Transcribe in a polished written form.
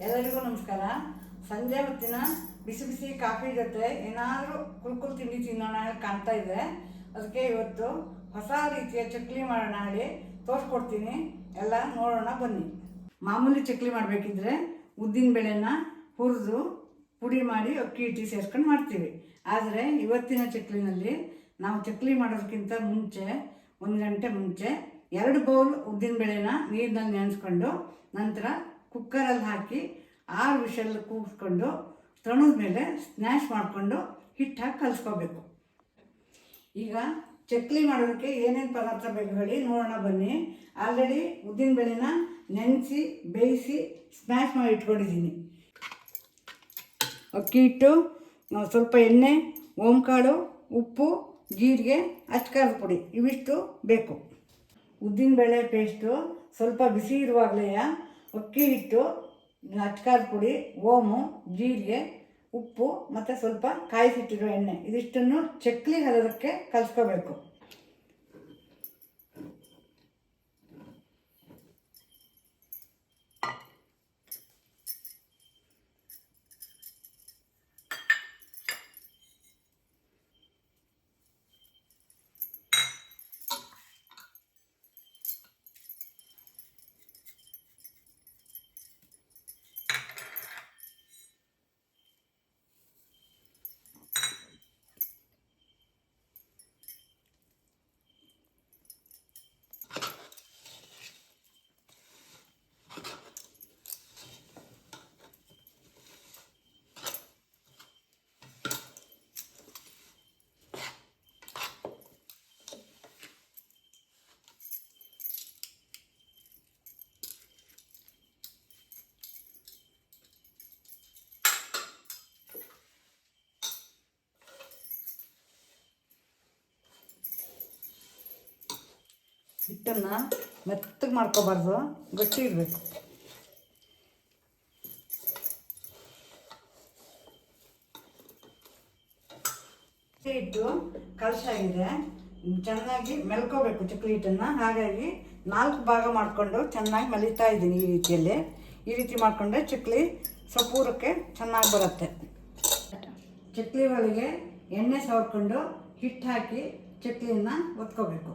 ಎಲ್ಲರಿಗೂ ನಮಸ್ಕಾರ. ಸಂಜೆ ಹೊತ್ತಿನ ಬಿಸಿ ಬಿಸಿ ಕಾಫಿ ಜೊತೆ ಏನಾದರೂ ಕುರುಕುಲು ತಿಂಡಿ ತಿನ್ನೋಣ ಕಾಣ್ತಾ ಇದೆ. ಅದಕ್ಕೆ ಇವತ್ತು ಹೊಸ ರೀತಿಯ ಚಕ್ಲಿ ಮಾಡೋಣ ಹೇಳಿ ತೋರಿಸ್ಕೊಡ್ತೀನಿ. ಎಲ್ಲ ನೋಡೋಣ ಬನ್ನಿ. ಮಾಮೂಲಿ ಚಕ್ಲಿ ಮಾಡಬೇಕಿದ್ರೆ ಉದ್ದಿನ ಬೇಳೆನ ಹುರಿದು ಪುಡಿ ಮಾಡಿ ಅಕ್ಕಿ ಹಿಟ್ಟು ಸೇರಿಸ್ಕೊಂಡು ಮಾಡ್ತೀವಿ. ಆದರೆ ಇವತ್ತಿನ ಚಕ್ಲಿನಲ್ಲಿ ನಾವು ಚಕ್ಲಿ ಮಾಡೋದಕ್ಕಿಂತ ಮುಂಚೆ 1 ಗಂಟೆ ಮುಂಚೆ 2 ಬೌಲ್ ಉದ್ದಿನ ಬೇಳೆನ ನೀರಿನಲ್ಲಿ ನೆನೆಸ್ಕೊಂಡು ನಂತರ ಕುಕ್ಕರಲ್ಲಿ ಹಾಕಿ 6 ವಿಷಲ್ ಕೂಗಿಸ್ಕೊಂಡು ತಣದ ಮೇಲೆ ಸ್ನ್ಯಾಶ್ ಮಾಡಿಕೊಂಡು ಹಿಟ್ಟು ಹಾಕಿ ಕಲಿಸ್ಕೋಬೇಕು. ಈಗ ಚಕ್ಲಿ ಮಾಡೋದಕ್ಕೆ ಏನೇನು ಪದಾರ್ಥ ಬೇಕು ಹೇಳಿ ನೋಡೋಣ ಬನ್ನಿ. ಆಲ್ರೆಡಿ ಉದ್ದಿನ ಬೇಳೆನ ನೆನೆಸಿ ಬೇಯಿಸಿ ಸ್ಮ್ಯಾಶ್ ಮಾಡಿ ಇಟ್ಕೊಂಡಿದ್ದೀನಿ. ಅಕ್ಕಿ ಹಿಟ್ಟು, ಸ್ವಲ್ಪ ಎಣ್ಣೆ, ಓಂಕಾಳು, ಉಪ್ಪು, ಜೀರಿಗೆ, ಅಚ್ಕಾರದ ಪುಡಿ ಇವಿಷ್ಟು ಬೇಕು. ಉದ್ದಿನಬೇಳೆ ಪೇಸ್ಟು ಸ್ವಲ್ಪ ಬಿಸಿ ಇರುವಾಗಲೇ ಅಕ್ಕಿ ಹಿಟ್ಟು, ಅಚ್ಕಾರದ ಪುಡಿ, ಓಮು, ಜೀರಿಗೆ, ಉಪ್ಪು ಮತ್ತು ಸ್ವಲ್ಪ ಕಾಯಿಸಿಟ್ಟಿರೋ ಎಣ್ಣೆ ಇದಿಷ್ಟನ್ನು ಚಕ್ಲಿ ಹದಕ್ಕೆ ಕಲಿಸ್ಕೋಬೇಕು. ಹಿಟ್ಟನ್ನು ಮೆತ್ತಗೆ ಮಾಡ್ಕೋಬಾರ್ದು, ಗಟ್ಟಿ ಇರಬೇಕು. ಹಿಟ್ಟು ಕಲಸಾಗಿದೆ, ಚೆನ್ನಾಗಿ ಮೆಲ್ಕೋಬೇಕು ಚಕ್ಲಿ ಹಿಟ್ಟನ್ನು. ಹಾಗಾಗಿ 4 ಭಾಗ ಮಾಡಿಕೊಂಡು ಚೆನ್ನಾಗಿ ಮೆಲಿತಾ ಇದ್ದೀನಿ. ಈ ರೀತಿ ಮಾಡಿಕೊಂಡ್ರೆ ಚಕ್ಲಿ ಸಪೂರಕ್ಕೆ ಚೆನ್ನಾಗಿ ಬರುತ್ತೆ. ಚಕ್ಲಿ ಒಳಗೆ ಎಣ್ಣೆ ಸವರ್ಕೊಂಡು ಹಿಟ್ಟು ಹಾಕಿ ಚಕ್ಲಿಯನ್ನು ಒತ್ಕೋಬೇಕು.